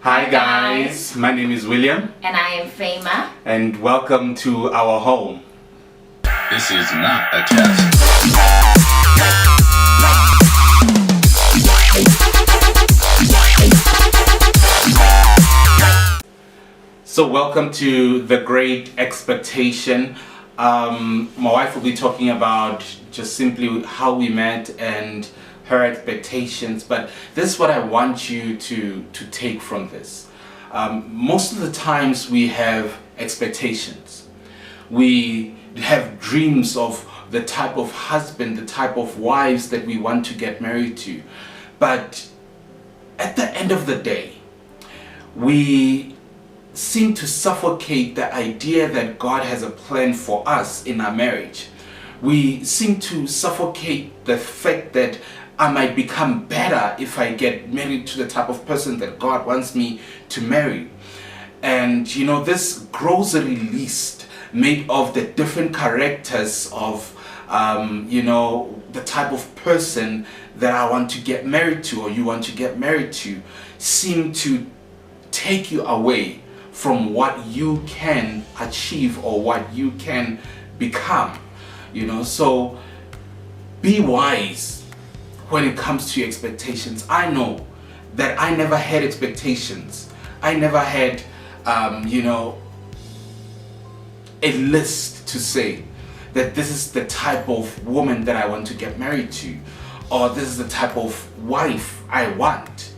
Hi guys, my name is William. And I am Fema. And welcome to our home. This is not a test. So welcome to The Great Expectation. My wife will be talking about just simply how we met and her expectations, but this is what I want you to take from this. Most of the times we have expectations. We have dreams of the type of husband, the type of wives that we want to get married to. But at the end of the day, we seem to suffocate the idea that God has a plan for us in our marriage. We seem to suffocate the fact that I might become better if I get married to the type of person that God wants me to marry. And you know, this grocery list made of the different characters of the type of person that I want to get married to or you want to get married to seem to take you away from what you can achieve or what you can become. So be wise when it comes to your expectations. I know that I never had expectations. I never had a list to say that this is the type of woman that I want to get married to, or this is the type of wife I want,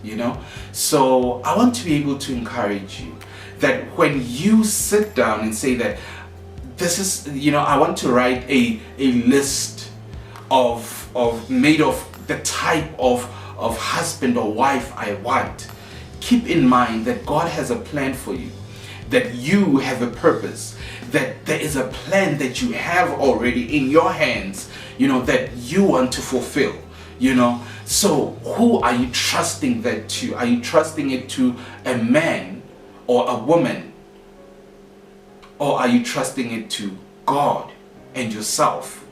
So I want to be able to encourage you that when you sit down and say that this is, I want to write a list made of the type of husband or wife I want, keep in mind that God has a plan for you, that you have a purpose, that there is a plan that you have already in your hands, that you want to fulfill, So who are you trusting that to? Are you trusting it to a man or a woman? Or are you trusting it to God and yourself?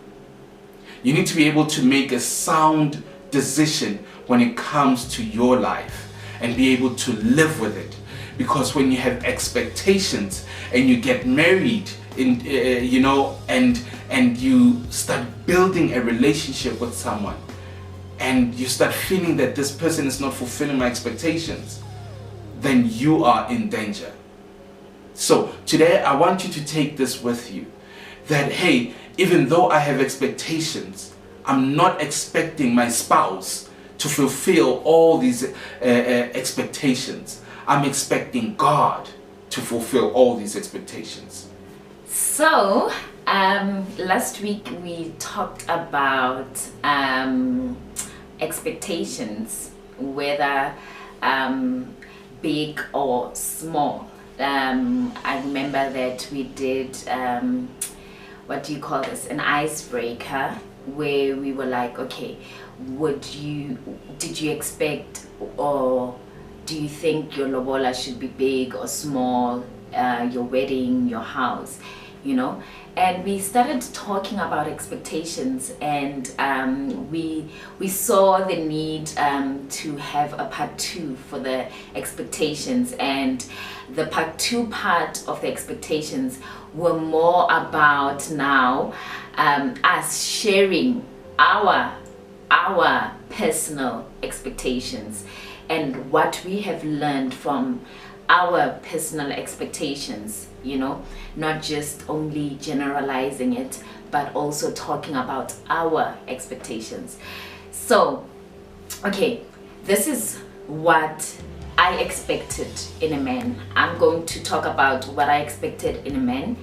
You need to be able to make a sound decision when it comes to your life and be able to live with it. Because when you have expectations and you get married, and you start building a relationship with someone, and you start feeling that this person is not fulfilling my expectations, then you are in danger. So today I want you to take this with you, that hey, even though I have expectations, I'm not expecting my spouse to fulfill all these expectations. I'm expecting God to fulfill all these expectations. So last week we talked about expectations, whether big or small. I remember that we did what do you call this, an icebreaker, where we were like, okay, did you expect, or do you think your lobola should be big or small, your wedding, your house, and we started talking about expectations, and we saw the need to have a part 2 for the expectations, and the part 2 part of the expectations were more about now us sharing our personal expectations and what we have learned from our personal expectations, not just only generalizing it, but also talking about our expectations. So, okay, this is what I expected in a man. I'm going to talk about what I expected in a man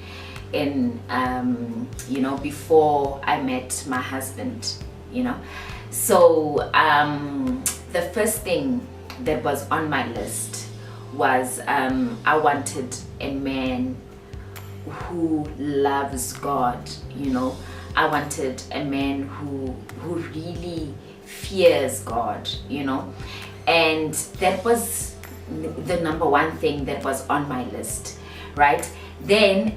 before I met my husband, So the first thing that was on my list was I wanted a man who loves God, I wanted a man who really fears God, and that was the number one thing that was on my list, right? Then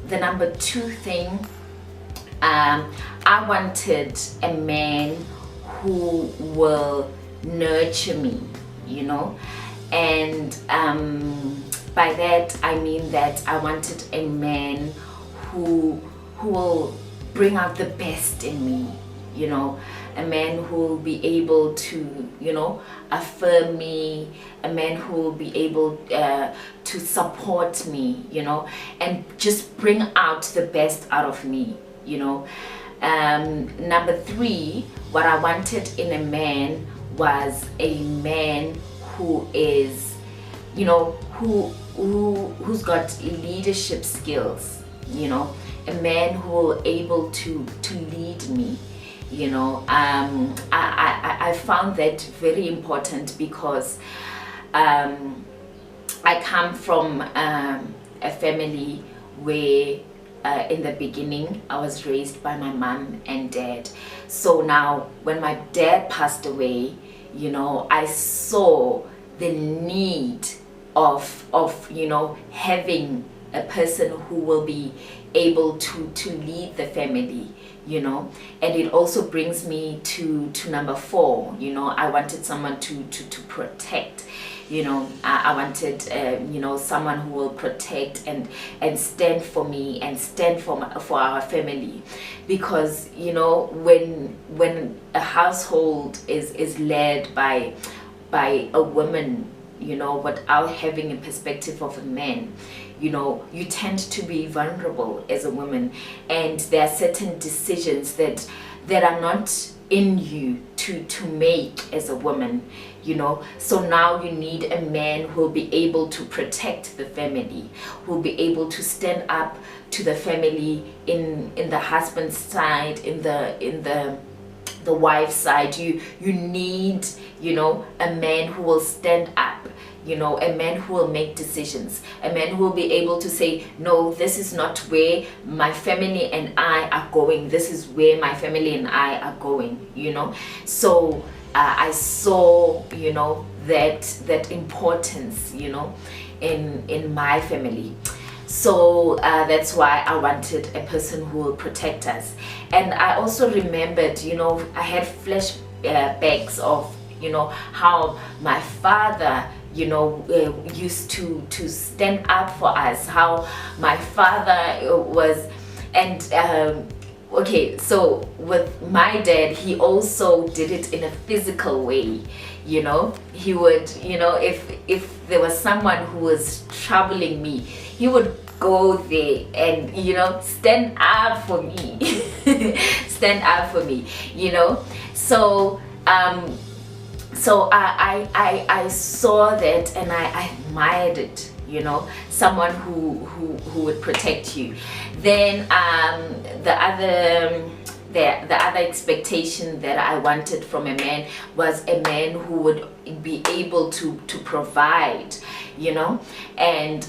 the number 2 thing, I wanted a man who will nurture me, And by that I mean that I wanted a man who will bring out the best in me, you know, a man who will be able to, you know, affirm me, a man who will be able to support me, you know, and just bring out the best out of me, you know. Number 3, what I wanted in a man was a man who is, you know, who's got leadership skills, you know, a man who will able to lead me, you know. I found that very important because I come from a family where in the beginning I was raised by my mom and dad. So now when my dad passed away, you know, I saw the need of you know, having a person who will be able to lead the family, you know. And it also brings me to number 4, you know, I wanted someone to protect, you know. I wanted you know, someone who will protect and stand for me and stand for our family, because, you know, when a household is led by a woman, you know, without having a perspective of a man, you know, you tend to be vulnerable as a woman, and there are certain decisions that are not in you to make as a woman, you know. So now you need a man who will be able to protect the family, who will be able to stand up to the family in the husband's side, in the wife's side. You need, you know, a man who will stand up, you know, a man who will make decisions, a man who will be able to say, no, this is not where my family and I are going, this is where my family and I are going, you know. So I saw, you know, that importance, you know, in my family. So that's why I wanted a person who will protect us. And I also remembered, you know, I had flashbacks of, you know, how my father, you know, used to stand up for us, how my father was. And okay, so with my dad, he also did it in a physical way, you know. He would, you know, if there was someone who was troubling me, he would go there and, you know, stand up for me stand up for me, you know. So so I saw that and I admired it, you know, someone who would protect you. Then the other expectation that I wanted from a man was a man who would be able to provide, you know. And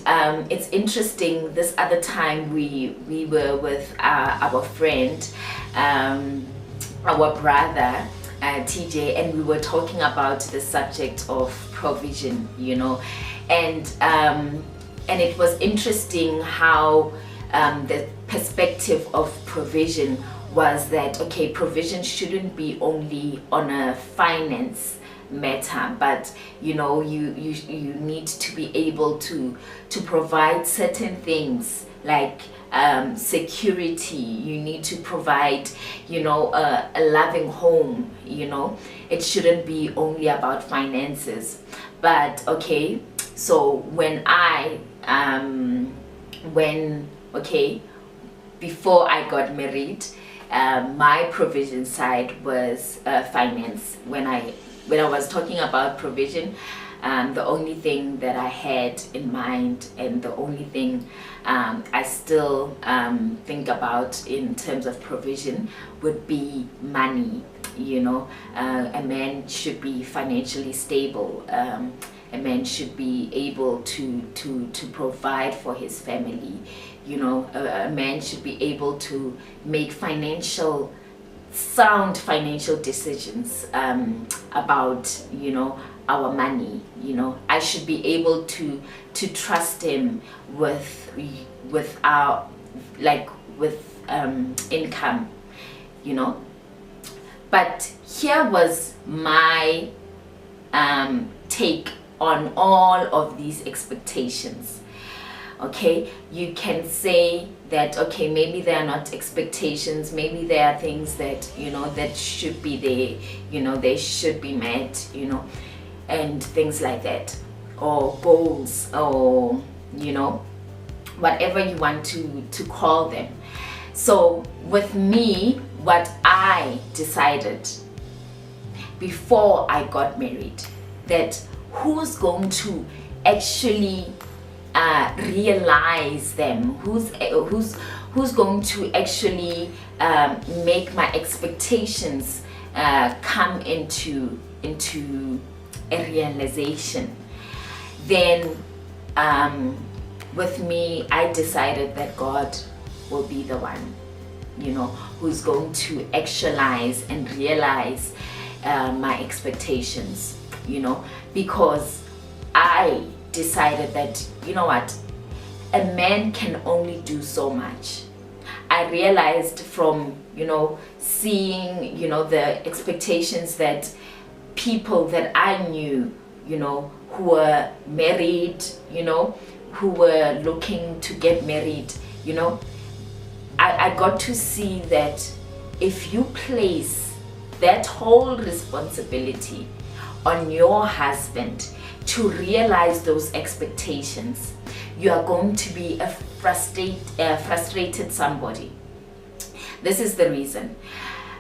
it's interesting, this other time we were with our friend, our brother, TJ, and we were talking about the subject of provision, you know. And it was interesting how the perspective of provision was that, okay, provision shouldn't be only on a finance matter, but, you know, you need to be able to provide certain things like security. You need to provide, you know, a loving home, you know. It shouldn't be only about finances. But okay, so when before I got married, my provision side was finance. When I was talking about provision, the only thing that I had in mind, and the only thing I still think about in terms of provision, would be money, you know. A man should be financially stable. A man should be able to provide for his family, you know. A man should be able to make sound financial decisions about, you know, our money, you know. I should be able to trust him with our, like, with income, you know. But here was my take on all of these expectations. Okay, you can say that, okay, maybe there are not expectations, maybe there are things that, you know, that should be there, you know, they should be met, you know, and things like that, or goals, or, you know, whatever you want to call them. So with me, what I decided before I got married, that who's going to actually realize them, who's going to actually make my expectations come into a realization. Then with me, I decided that God will be the one, you know, who's going to actualize and realize my expectations, you know, because I decided that, you know what, a man can only do so much. I realized from, you know, seeing, you know, the expectations that people that I knew, you know, who were married, you know, who were looking to get married, you know, I got to see that if you place that whole responsibility on your husband to realize those expectations, you are going to be a frustrated somebody. This is the reason.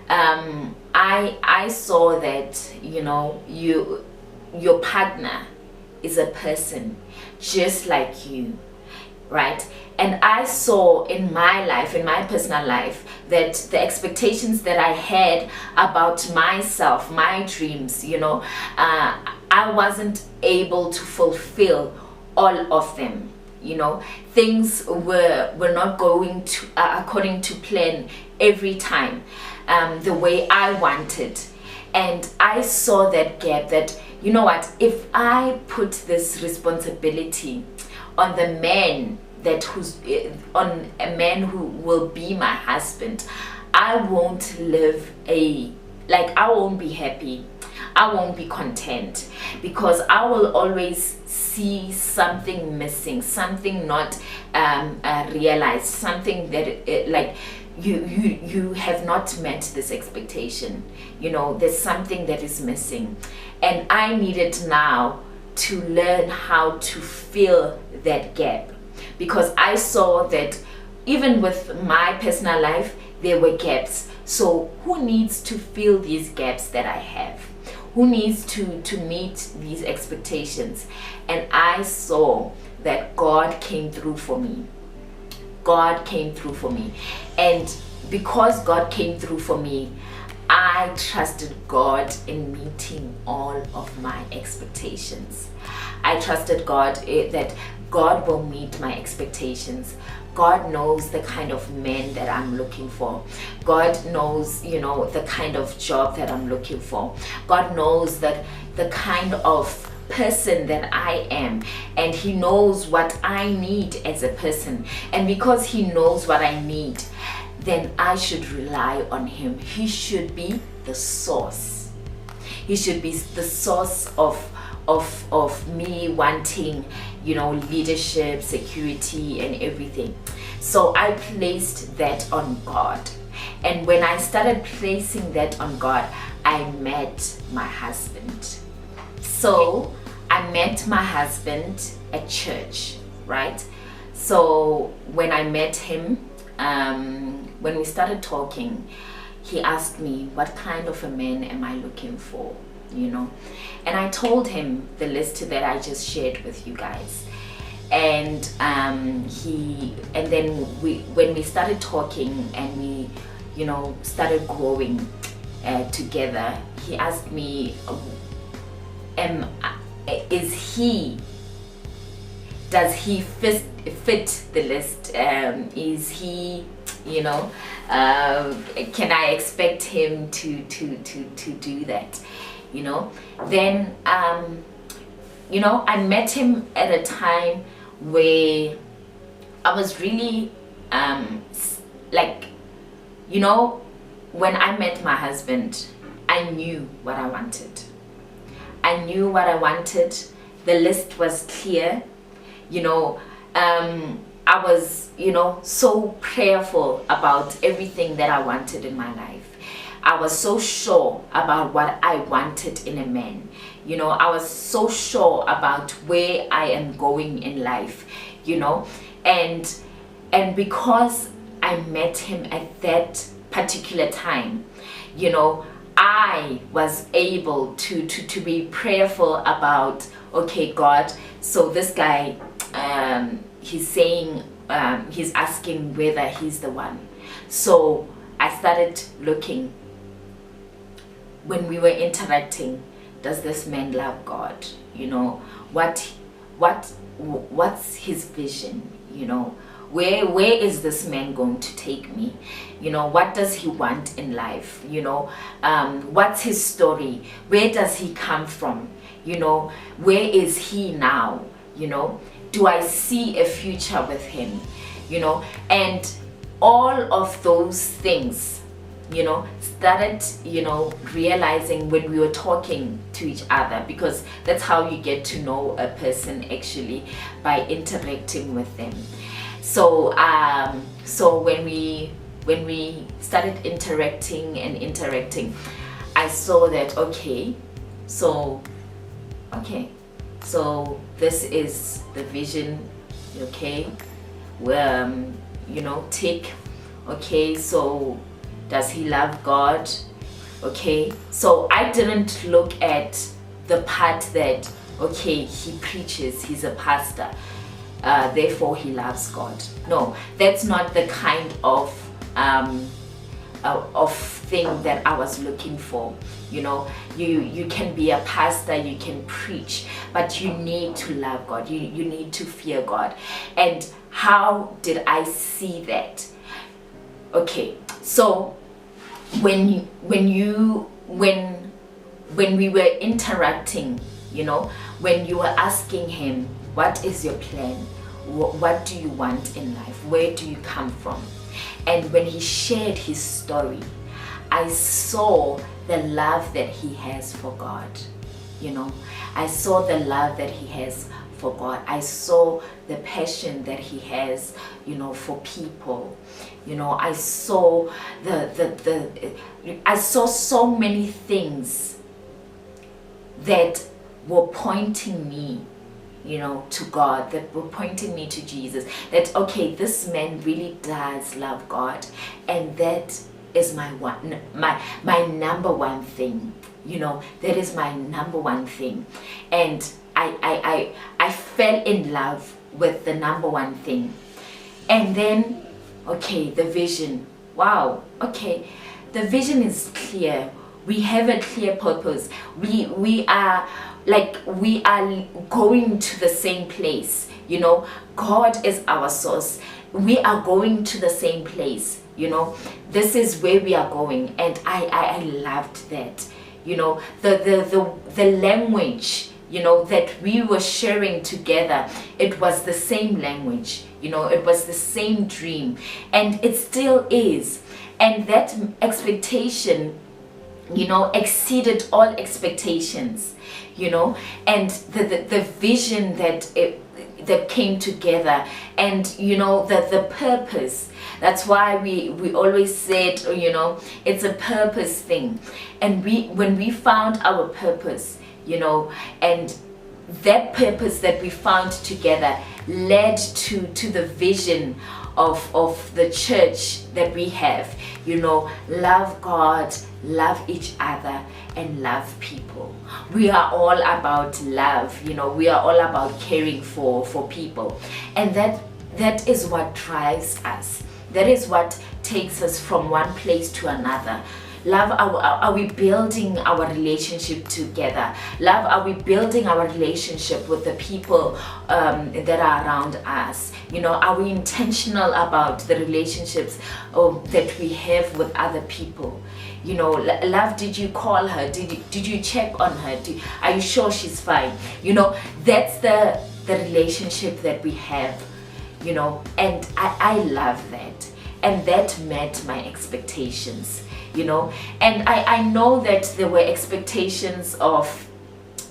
I saw that, you know, your partner is a person just like you, right? And I saw in my life, in my personal life, that the expectations that I had about myself, my dreams, you know, I wasn't able to fulfill all of them. You know, things were not going to according to plan every time, the way I wanted. And I saw that gap, that, you know what, if I put this responsibility on the man on a man who will be my husband, I won't I won't be happy, I won't be content, because I will always see something missing, something not realized, something that like you have not met this expectation. You know, there's something that is missing, and I needed now to learn how to fill that gap, because I saw that even with my personal life there were gaps. So who needs to fill these gaps that I have? Who needs to meet these expectations? And I saw that God came through for me. God came through for me. And because God came through for me, I trusted God in meeting all of my expectations. I trusted God that God will meet my expectations. God knows the kind of man that I'm looking for. God knows, you know, the kind of job that I'm looking for. God knows that the kind of person that I am, and He knows what I need as a person. And because He knows what I need, then I should rely on Him. He should be the source. He should be the source of me wanting, you know, leadership, security, and everything. So I placed that on God. And when I started placing that on God, I met my husband. So I met my husband at church, right? So when I met him, when we started talking, he asked me, what kind of a man am I looking for? You know, and I told him the list that I just shared with you guys, and then when we started talking and we, you know, started growing together, he asked me, does he fit the list? Is he, you know, can I expect him to do that? You know, then you know, I met him at a time where I was really like, you know, when I met my husband, I knew what I wanted. I knew what I wanted. the list was clear. I was, so prayerful about everything that I wanted in my life. I was so sure about what I wanted in a man. I was so sure about where I am going in life, and because I met him at that particular time, I was able to be prayerful about, okay, God, so this guy, he's saying, he's asking whether he's the one. So I started looking. When we were interacting, does this man love God? What's his vision? Where is this man going to take me? What does he want in life? What's his story? Where does he come from? Where is he now? Do I see a future with him? And all of those things, started, realizing when we were talking to each other, because that's how you get to know a person, actually, by interacting with them. So when we started interacting, I saw that, okay, so this is the vision, okay, tick. Okay, so does he love God? Okay, so I didn't look at the part that, okay, he preaches, he's a pastor, therefore he loves God. No, that's not the kind of thing that I was looking for. You can be a pastor, you can preach, but you need to love God. You need to fear God. And how did I see that? Okay, so when we were interacting, when you were asking him, what is your plan? What do you want in life? Where do you come from? And when he shared his story, I saw the love that he has for God. I saw the love that he has for God. I saw the passion that he has, for people. I saw I saw so many things that were pointing me, to God, that were pointing me to Jesus, that, okay, this man really does love God, and that is my number one thing. That is my number one thing. And I fell in love with the number one thing. And then, okay, the vision. Wow, okay, the vision is clear. We have a clear purpose. We are going to the same place. God is our source. We are going to the same place. This is where we are going, and I loved that. The language, that we were sharing together, it was the same language. It was the same dream, and it still is. And that expectation, exceeded all expectations, and the vision that came together, and the purpose. That's why we always said, it's a purpose thing. And when we found our purpose, and that purpose that we found together led to the vision of the church that we have. Love God, love each other, and love people. We are all about love. We are all about caring for people, and that is what drives us. That is what takes us from one place to another. Love, are we building our relationship together? Love, are we building our relationship with the people that are around us? Are we intentional about the relationships that we have with other people? Love, did you call her? Did you check on her? Are you sure she's fine? That's the relationship that we have, and I love that. And that met my expectations. And I know that there were expectations of,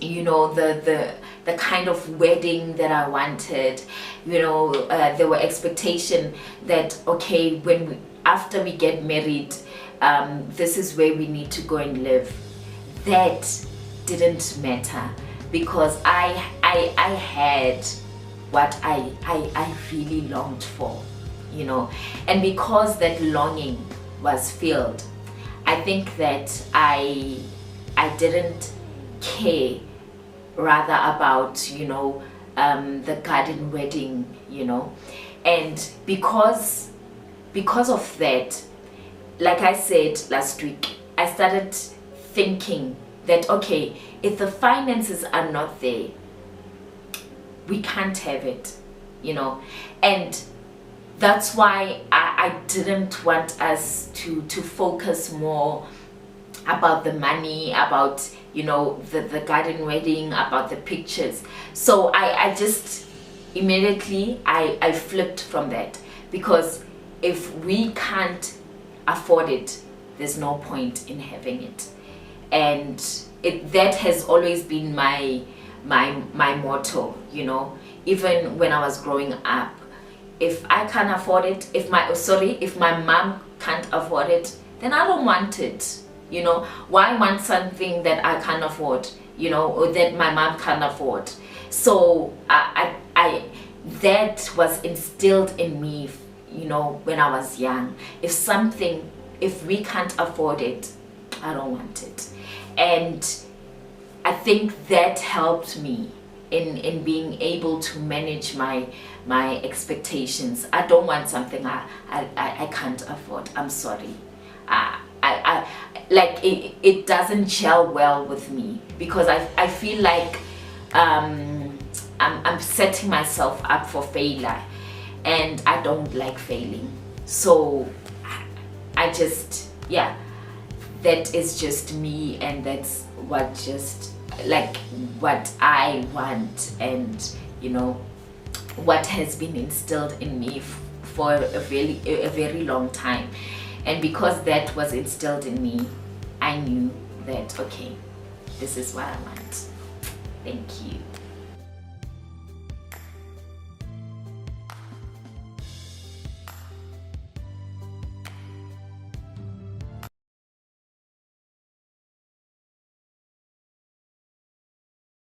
the the kind of wedding that I wanted. There were expectation that, okay, after we get married, this is where we need to go and live. That didn't matter, because I had what I really longed for, and because that longing was filled, I think that I didn't care rather about the garden wedding, and because of that, like I said last week, I started thinking that, okay, if the finances are not there, we can't have it, and that's why I didn't want us to focus more about the money, about the garden wedding, about the pictures. So I just immediately I flipped from that, because if we can't afford it, there's no point in having it. And that has always been my motto, even when I was growing up. If I can't afford it, if my mom can't afford it, then I don't want it. Why want something that I can't afford, or that my mom can't afford? So I that was instilled in me, when I was young. If we can't afford it, I don't want it. And I think that helped me in being able to manage my expectations. I don't want something I can't afford. I'm sorry. I like it doesn't gel well with me, because I feel like I'm setting myself up for failure, and I don't like failing. So I just, that is just me, and that's what I want, and what has been instilled in me for a very long time. And because that was instilled in me, I knew that, okay, this is what I want. Thank you.